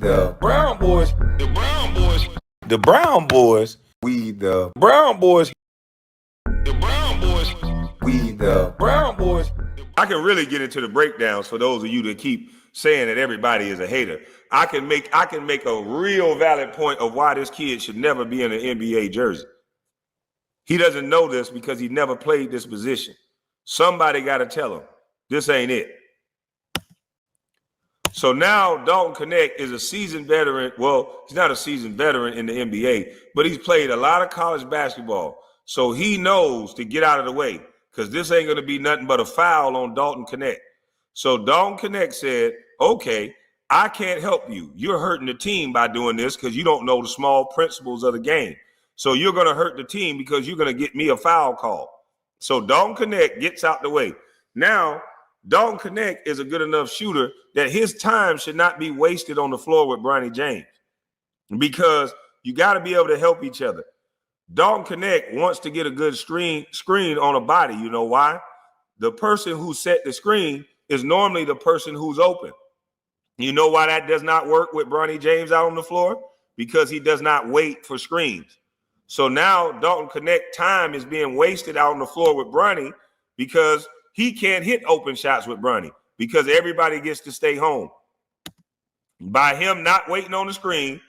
the Brown Boys. The Brown Boys. The Brown Boys. We the Brown Boys. The Brown Boys. We the Brown Boys. I can really get into the breakdowns for those of you that keep saying that everybody is a hater. I can make a real valid point of why this kid should never be in an NBA jersey. He doesn't know this because he never played this position. Somebody got to tell him, this ain't it. So now Dalton Connect is a seasoned veteran. Well, he's not a seasoned veteran in the NBA, but he's played a lot of college basketball. So he knows to get out of the way because this ain't going to be nothing but a foul on Dalton Connect. So Dalton Connect said, okay, I can't help you. You're hurting the team by doing this because you don't know the small principles of the game. So you're going to hurt the team because you're going to get me a foul call. So Dalton Connect gets out the way. Now, Dalton Connect is a good enough shooter that his time should not be wasted on the floor with Bronny James because you got to be able to help each other. Dalton Connect wants to get a good screen on a body. You know why? The person who set the screen is normally the person who's open. You know why that does not work with Bronny James out on the floor? Because he does not wait for screens. So now Dalton Connect time is being wasted out on the floor with Bronny because he can't hit open shots with Bronny because everybody gets to stay home. By him not waiting on the screen,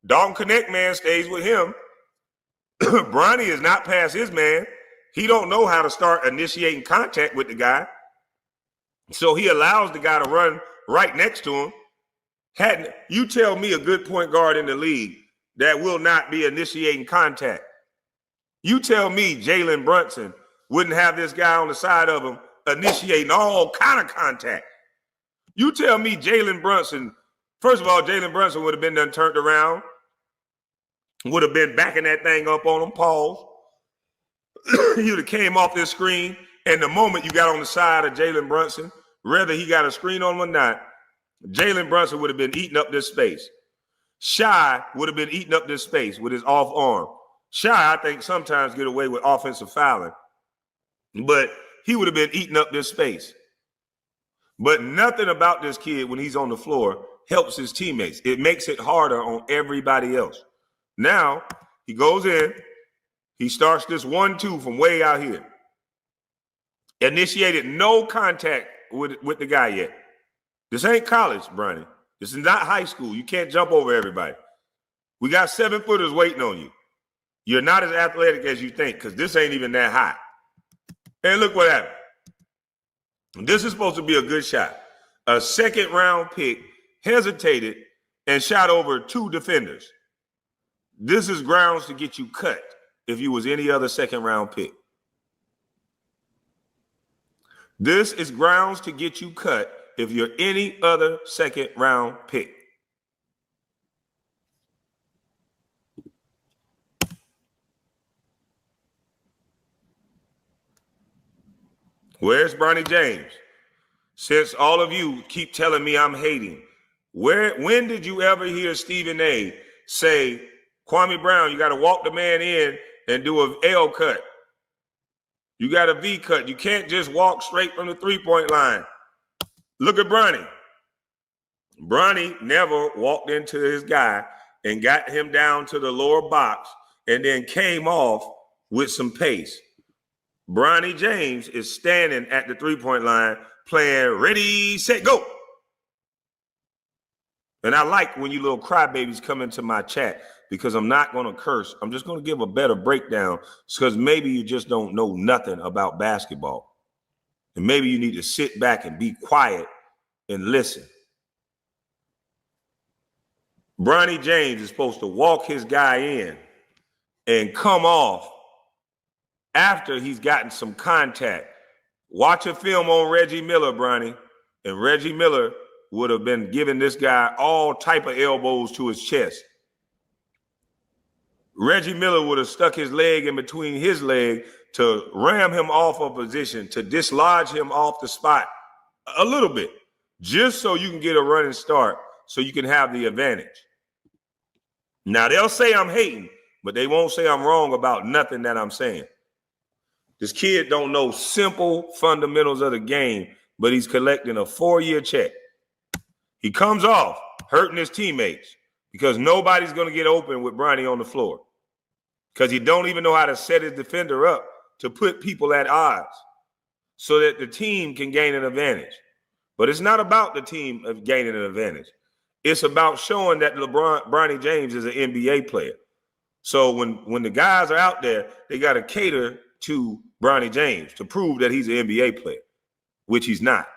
Dalton Connect man stays with him. Bronny is not past his man. He don't know how to start initiating contact with the guy. So he allows the guy to run right next to him. You tell me a good point guard in the league that will not be initiating contact. You tell me Jalen Brunson wouldn't have this guy on the side of him initiating all kind of contact. You tell me Jalen Brunson, first of all, Jalen Brunson would have been done turned around, would have been backing that thing up on him, pause. He would have came off this screen, and the moment you got on the side of Jalen Brunson, whether he got a screen on him or not, Jalen Brunson would have been eating up this space. Shy would have been eating up this space with his off arm. Shy, I think, sometimes get away with offensive fouling, but he would have been eating up this space. But nothing about this kid when he's on the floor helps his teammates. It makes it harder on everybody else. Now, he goes in. He starts this 1-2 from way out here. Initiated no contact with the guy yet. This ain't college, Bronny. This is not high school. You can't jump over everybody. We got 7-footers waiting on you. You're not as athletic as you think because this ain't even that high. And look what happened. This is supposed to be a good shot. A second-round pick hesitated and shot over 2 defenders. This is grounds to get you cut if you was any other second-round pick. This is grounds to get you cut if you're any other second-round pick. Where's Bronny James? Since all of you keep telling me I'm hating, when did you ever hear Stephen A. say, Kwame Brown, you got to walk the man in and do an L cut? You got a V cut. You can't just walk straight from the three-point line. Look at Bronny. Bronny never walked into his guy and got him down to the lower box and then came off with some pace. Bronny James is standing at the three-point line playing ready, set, go. And I like when you little crybabies come into my chat because I'm not going to curse. I'm just going to give a better breakdown because maybe you just don't know nothing about basketball. And maybe you need to sit back and be quiet and listen. Bronny James is supposed to walk his guy in and come off after he's gotten some contact. Watch a film on Reggie Miller, Bronny, and Reggie Miller would have been giving this guy all type of elbows to his chest. Reggie Miller would have stuck his leg in between his leg to ram him off of position, to dislodge him off the spot a little bit, just so you can get a running start, so you can have the advantage. Now, they'll say I'm hating, but they won't say I'm wrong about nothing that I'm saying. This kid don't know simple fundamentals of the game, but he's collecting a 4-year check. He comes off. hurting his teammates because nobody's going to get open with Bronny on the floor because he don't even know how to set his defender up to put people at odds so that the team can gain an advantage. But it's not about the team of gaining an advantage. It's about showing that Bronny James is an NBA player. So when the guys are out there, they got to cater to Bronny James to prove that he's an NBA player, which he's not.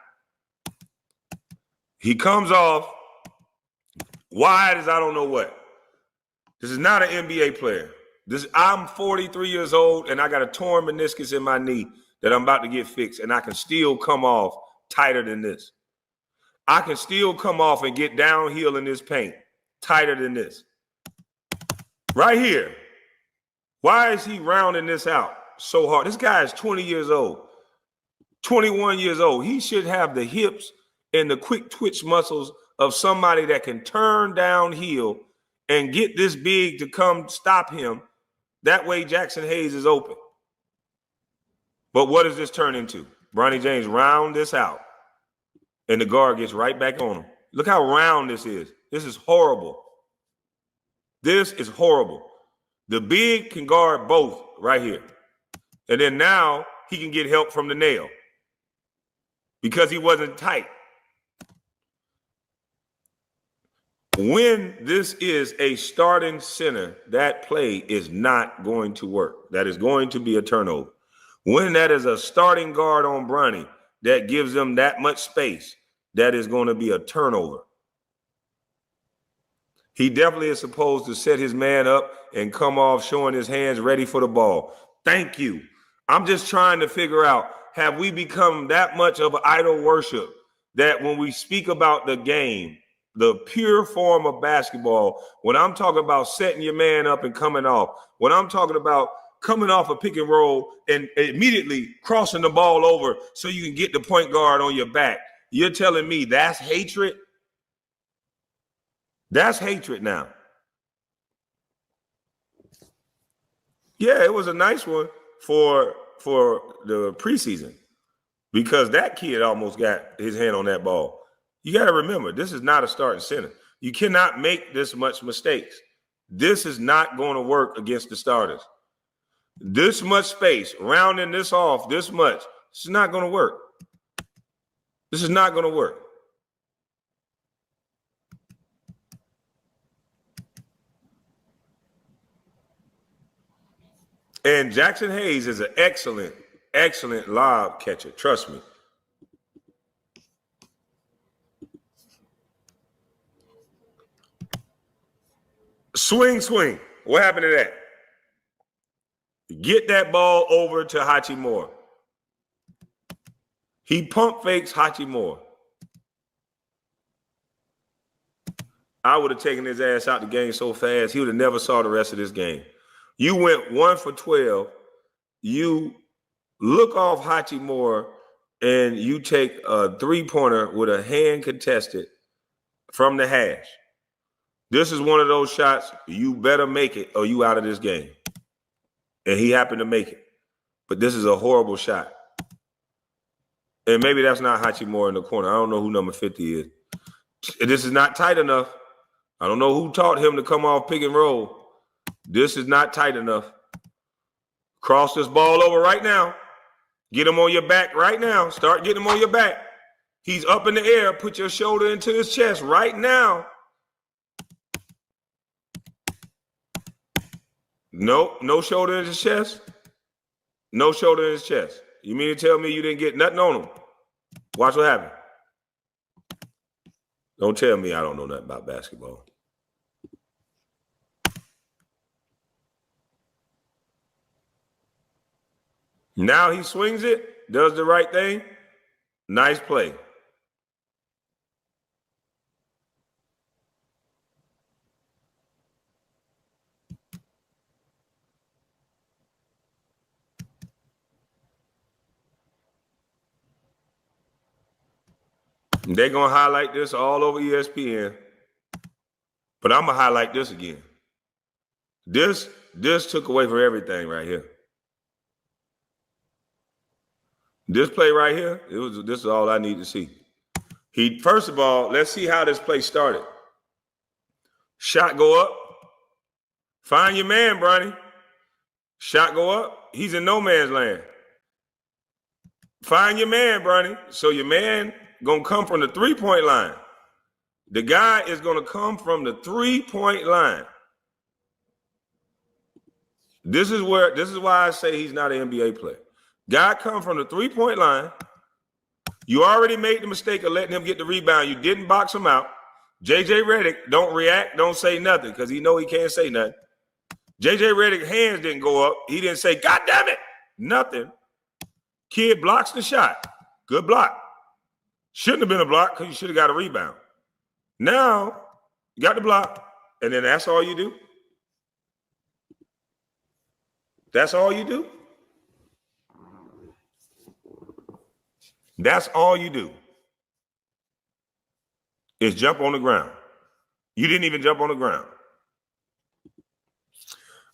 He comes off wide as I don't know what. This is not an NBA player. I'm 43 years old, and I got a torn meniscus in my knee that I'm about to get fixed, and I can still come off tighter than this. I can still come off and get downhill in this paint tighter than this. Right here. Why is he rounding this out so hard? This guy is 20 years old, 21 years old. He should have the hips and the quick twitch muscles of somebody that can turn downhill and get this big to come stop him. That way Jackson Hayes is open. But what does this turn into? Bronny James round this out, and the guard gets right back on him. Look how round this is. This is horrible. This is horrible. The big can guard both right here. And then now he can get help from the nail because he wasn't tight. When this is a starting center, that play is not going to work. That is going to be a turnover. When that is a starting guard on Bronny that gives them that much space, that is going to be a turnover. He definitely is supposed to set his man up and come off showing his hands ready for the ball. Thank you. I'm just trying to figure out, have we become that much of an idol worship that when we speak about the game, the pure form of basketball, when I'm talking about setting your man up and coming off, when I'm talking about coming off a pick and roll and immediately crossing the ball over so you can get the point guard on your back, you're telling me that's hatred? That's hatred now. Yeah, it was a nice one for the preseason because that kid almost got his hand on that ball. You got to remember, this is not a starting center. You cannot make this much mistakes. This is not going to work against the starters. This much space, rounding this off this much, this is not going to work. This is not going to work. And Jackson Hayes is an excellent, excellent lob catcher. Trust me. Swing, swing. What happened to that? Get that ball over to Hachimura. He pump fakes Hachimura. I would have taken his ass out the game so fast, he would have never saw the rest of this game. You went 1 for 12. You look off Hachimura, and you take a three-pointer with a hand contested from the hash. This is one of those shots, you better make it or you out of this game. And he happened to make it. But this is a horrible shot. And maybe that's not Hachimura in the corner. I don't know who number 50 is. This is not tight enough. I don't know who taught him to come off pick and roll. This is not tight enough. Cross this ball over right now. Get him on your back right now. Start getting him on your back. He's up in the air. Put your shoulder into his chest right now. Nope, no shoulder in his chest. No shoulder in his chest. You mean to tell me you didn't get nothing on him? Watch what happened. Don't tell me I don't know nothing about basketball. Now he swings it, does the right thing. Nice play. They're going to highlight this all over ESPN. But I'm going to highlight this again. This took away from everything right here. This play right here, this is all I need to see. First of all, let's see how this play started. Shot go up. Find your man, Bronny. Shot go up. He's in no man's land. Find your man, Bronny. So your man gonna come from the 3-point line. The guy is gonna come from the 3-point line. This is why I say he's not an NBA player. Guy come from the 3-point line. You already made the mistake of letting him get the rebound. You didn't box him out. JJ Redick don't react, don't say nothing because he know he can't say nothing. JJ Redick's hands didn't go up. He didn't say, God damn it, nothing. Kid blocks the shot. Good block. Shouldn't have been a block because you should have got a rebound. Now, you got the block, and then that's all you do? That's all you do? That's all you do is jump on the ground. You didn't even jump on the ground.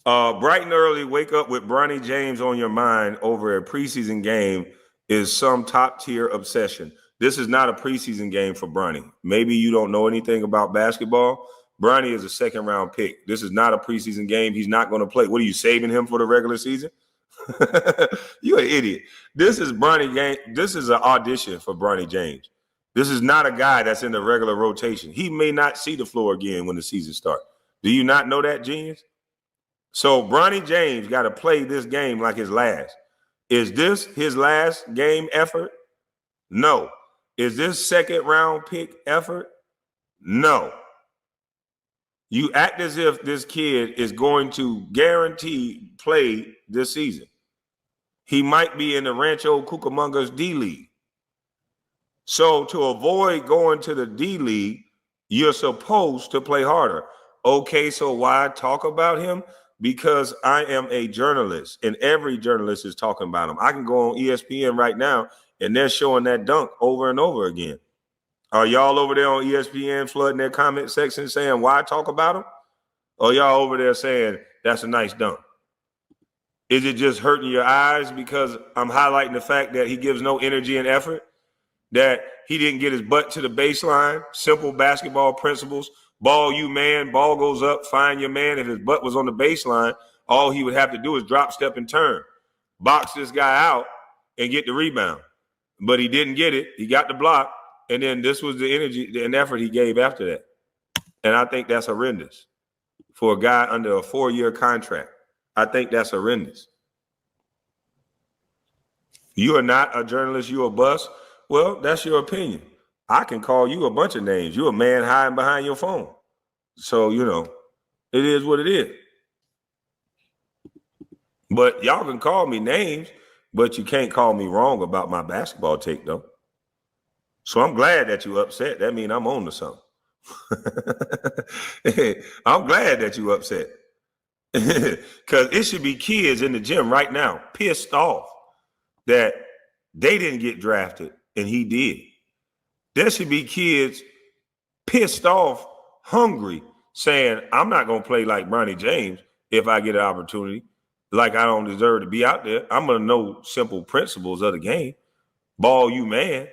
Bright and early, wake up with Bronny James on your mind over a preseason game is some top-tier obsession. This is not a preseason game for Bronny. Maybe you don't know anything about basketball. Bronny is a second-round pick. This is not a preseason game. He's not going to play. What are you, saving him for the regular season? You're an idiot. This is Bronny game. This is an audition for Bronny James. This is not a guy that's in the regular rotation. He may not see the floor again when the season starts. Do you not know that, genius? So Bronny James got to play this game like his last. Is this his last game effort? No. Is this second-round pick effort? No. You act as if this kid is going to guarantee play this season. He might be in the Rancho Cucamonga's D-League. So to avoid going to the D-League, you're supposed to play harder. Okay, so why talk about him? Because I am a journalist, and every journalist is talking about him. I can go on ESPN right now, and they're showing that dunk over and over again. Are y'all over there on ESPN flooding their comment section saying, why talk about him? Or y'all over there saying, that's a nice dunk? Is it just hurting your eyes because I'm highlighting the fact that he gives no energy and effort? That he didn't get his butt to the baseline? Simple basketball principles. Ball you man, ball goes up, find your man. If his butt was on the baseline, all he would have to do is drop, step, and turn. Box this guy out and get the rebound. But he didn't get it. He got the block. And then this was the energy and effort he gave after that. And I think that's horrendous for a guy under a 4-year contract. I think that's horrendous. You are not a journalist. You're a bust. Well, that's your opinion. I can call you a bunch of names. You're a man hiding behind your phone. So, it is what it is. But y'all can call me names, but you can't call me wrong about my basketball take, though. So I'm glad that you upset. That means I'm on to something. I'm glad that you upset. Because it should be kids in the gym right now pissed off that they didn't get drafted and he did. There should be kids pissed off, hungry, saying, I'm not going to play like Bronny James if I get an opportunity. Like I don't deserve to be out there. I'm going to know simple principles of the game. Ball you man.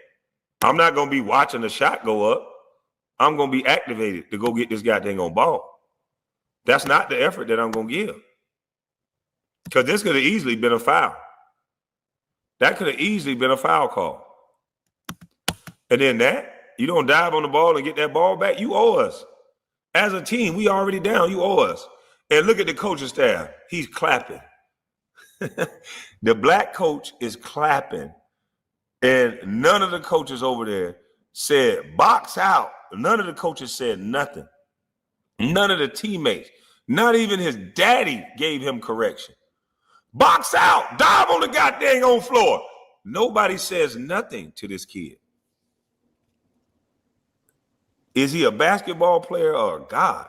I'm not going to be watching the shot go up. I'm going to be activated to go get this goddamn on ball. That's not the effort that I'm going to give. Because this could have easily been a foul. That could have easily been a foul call. And then you don't dive on the ball and get that ball back, you owe us. As a team, we already down, you owe us. And look at the coaching staff. He's clapping. The black coach is clapping. And none of the coaches over there said, box out. None of the coaches said nothing. None of the teammates, not even his daddy gave him correction. Box out. Dive on the goddamn on floor. Nobody says nothing to this kid. Is he a basketball player or a god?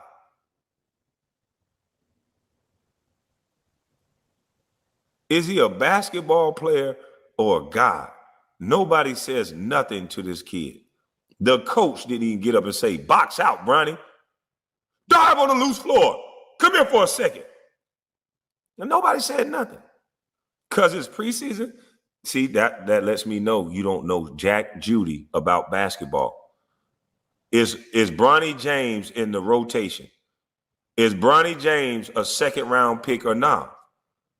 Is he a basketball player or a god? Nobody says nothing to this kid. The coach didn't even get up and say, box out, Bronny. Dive on the loose floor. Come here for a second. And nobody said nothing. Because it's preseason. See, that lets me know you don't know Jack Judy about basketball. Is Bronny James in the rotation? Is Bronny James a second round pick or not?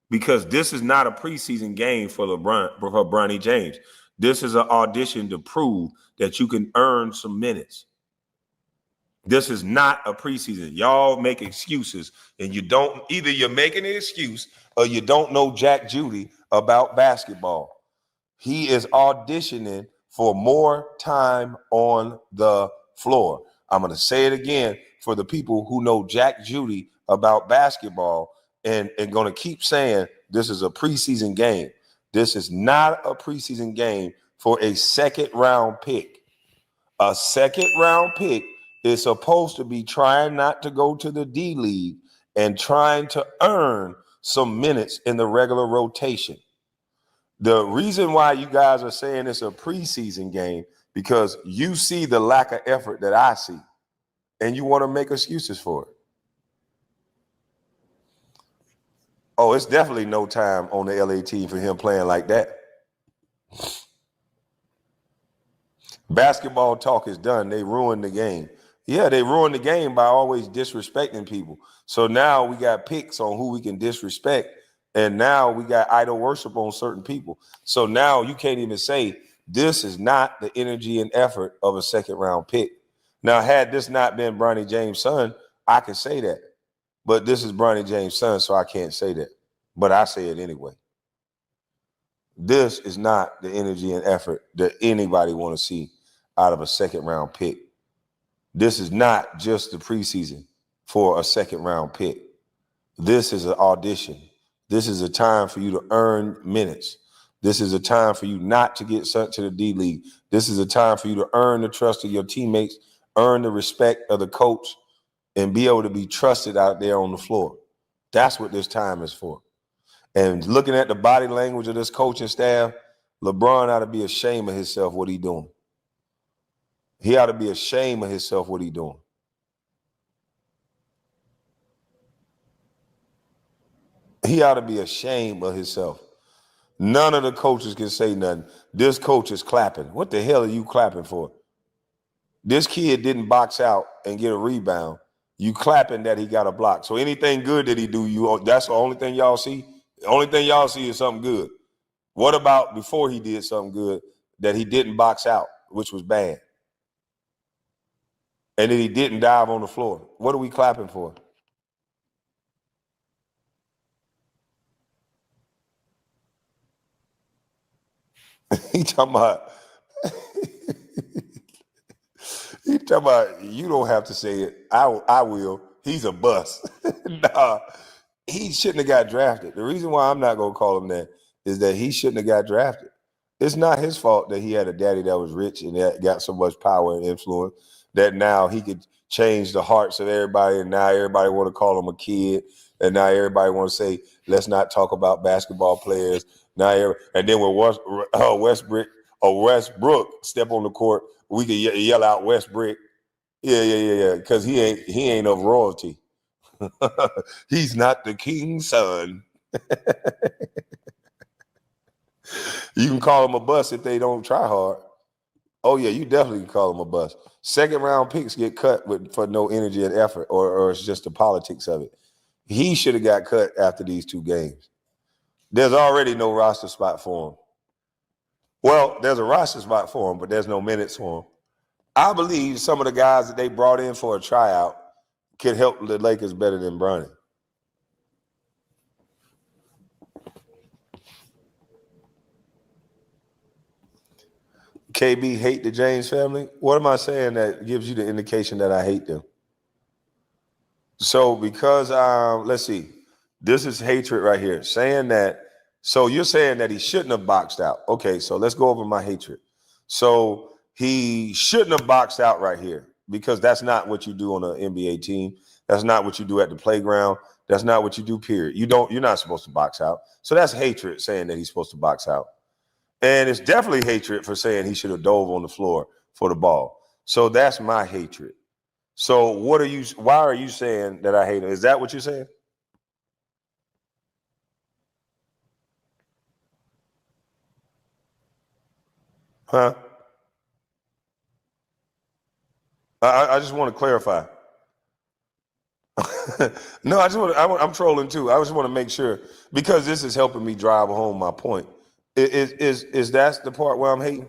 Because this is not a preseason game for Bronny James. This is an audition to prove that you can earn some minutes. This is not a preseason. Y'all make excuses, and either you're making an excuse or you don't know Jack Judy about basketball. He is auditioning for more time on the floor. I'm going to say it again for the people who know Jack Judy about basketball and going to keep saying this is a preseason game. This is not a preseason game for a second round pick. A second round pick is supposed to be trying not to go to the D League and trying to earn some minutes in the regular rotation. The reason why you guys are saying it's a preseason game, because you see the lack of effort that I see, and you want to make excuses for it. Oh, it's definitely no time on the LA team for him playing like that. Basketball talk is done. They ruined the game. Yeah, they ruined the game by always disrespecting people. So now we got picks on who we can disrespect. And now we got idol worship on certain people. So now you can't even say this is not the energy and effort of a second round pick. Now, had this not been Bronny James' son, I could say that. But this is Bronny James' son, so I can't say that. But I say it anyway. This is not the energy and effort that anybody want to see out of a second round pick. This is not just the preseason for a second round pick. This is an audition. This is a time for you to earn minutes. This is a time for you not to get sent to the D League. This is a time for you to earn the trust of your teammates, earn the respect of the coach, and be able to be trusted out there on the floor. That's what this time is for. And looking at the body language of this coaching staff, LeBron ought to be ashamed of himself what he doing. He ought to be ashamed of himself what he doing. He ought to be ashamed of himself. None of the coaches can say nothing. This coach is clapping. What the hell are you clapping for? This kid didn't box out and get a rebound. You clapping that he got a block. So anything good that he do, that's the only thing y'all see? The only thing y'all see is something good. What about before he did something good that he didn't box out, which was bad? And then he didn't dive on the floor. What are we clapping for? He talking about you don't have to say it. I will. He's a bust. Nah, he shouldn't have got drafted. The reason why I'm not gonna call him that is that he shouldn't have got drafted. It's not his fault that he had a daddy that was rich and that got so much power and influence that now he could change the hearts of everybody, and now everybody want to call him a kid, and now everybody want to say, let's not talk about basketball players. And then when Westbrook step on the court, we can yell out Westbrook. Yeah. Because he ain't of royalty. He's not the king's son. You can call him a bust if they don't try hard. Oh yeah, you definitely can call him a bust. Second round picks get cut for no energy and effort, or it's just the politics of it. He should have got cut after these two games. There's already no roster spot for him. Well, there's a roster spot for him, but there's no minutes for him. I believe some of the guys that they brought in for a tryout could help the Lakers better than Bronny. KB hate the James family? What am I saying that gives you the indication that I hate them? So because, let's see, this is hatred right here. Saying that, so you're saying that he shouldn't have boxed out. Okay, so let's go over my hatred. So he shouldn't have boxed out right here because that's not what you do on an NBA team. That's not what you do at the playground. That's not what you do, period. You're not supposed to box out. So that's hatred saying that he's supposed to box out. And it's definitely hatred for saying he should have dove on the floor for the ball. So that's my hatred. So why are you saying that I hate him? Is that what you're saying? Huh? I just want to clarify. No, I'm trolling too. I just want to make sure because this is helping me drive home my point. Is that the part where I'm hating?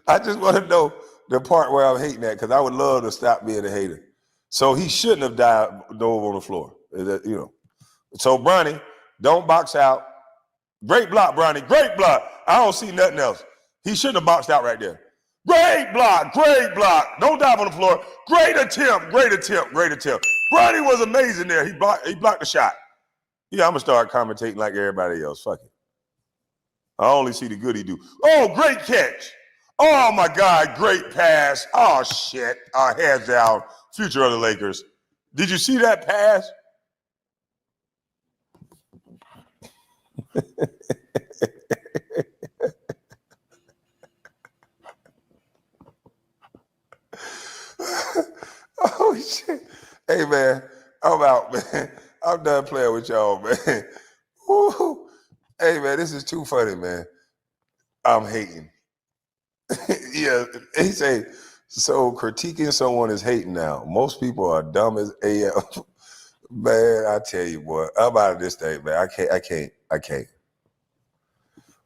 I just want to know the part where I'm hating that because I would love to stop being a hater. So he shouldn't have dove on the floor. So Bronny, don't box out. Great block, Bronny. Great block. I don't see nothing else. He shouldn't have boxed out right there. Great block. Great block. Don't dive on the floor. Great attempt. Great attempt. Great attempt. Bronny was amazing there. He blocked the shot. Yeah, I'm gonna start commentating like everybody else. Fuck it. I only see the good he do. Oh, great catch. Oh my God, great pass. Oh shit. Hands down. Future of the Lakers. Did you see that pass? Oh shit. Hey man, I'm out, man. I'm done playing with y'all, man. Woo. Hey man, this is too funny, man. I'm hating. Yeah, he say, so critiquing someone is hating now. Most people are dumb as AF. Man, I tell you what, I'm out of this thing, man. I can't.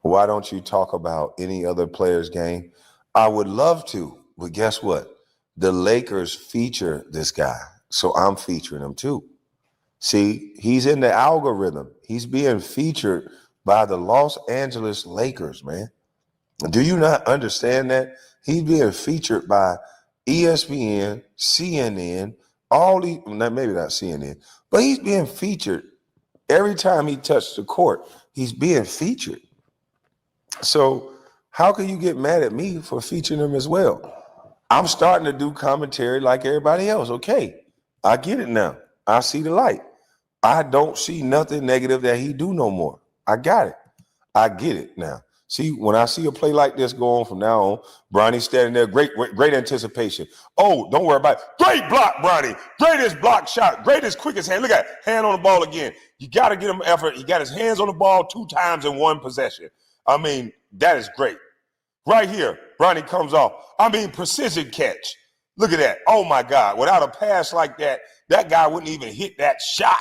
Why don't you talk about any other player's game? I would love to, but guess what? The Lakers feature this guy, so I'm featuring him too. See, he's in the algorithm. He's being featured by the Los Angeles Lakers, man. Do you not understand that? He's being featured by ESPN, CNN, maybe not CNN, but he's being featured every time he touched the court. He's being featured. So how can you get mad at me for featuring him as well? I'm starting to do commentary like everybody else. Okay, I get it now. I see the light. I don't see nothing negative that he do no more. I got it. I get it now. See, when I see a play like this go on from now on, Bronny standing there, great anticipation. Oh, don't worry about it. Great block, Bronny. Greatest block shot. Greatest, quickest hand. Look at that. Hand on the ball again. You got to get him effort. He got his hands on the ball 2 times in 1 possession. I mean, that is great. Right here, Bronny comes off. I mean, precision catch. Look at that. Oh, my God. Without a pass like that, that guy wouldn't even hit that shot.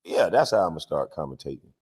Yeah, that's how I'm going to start commentating.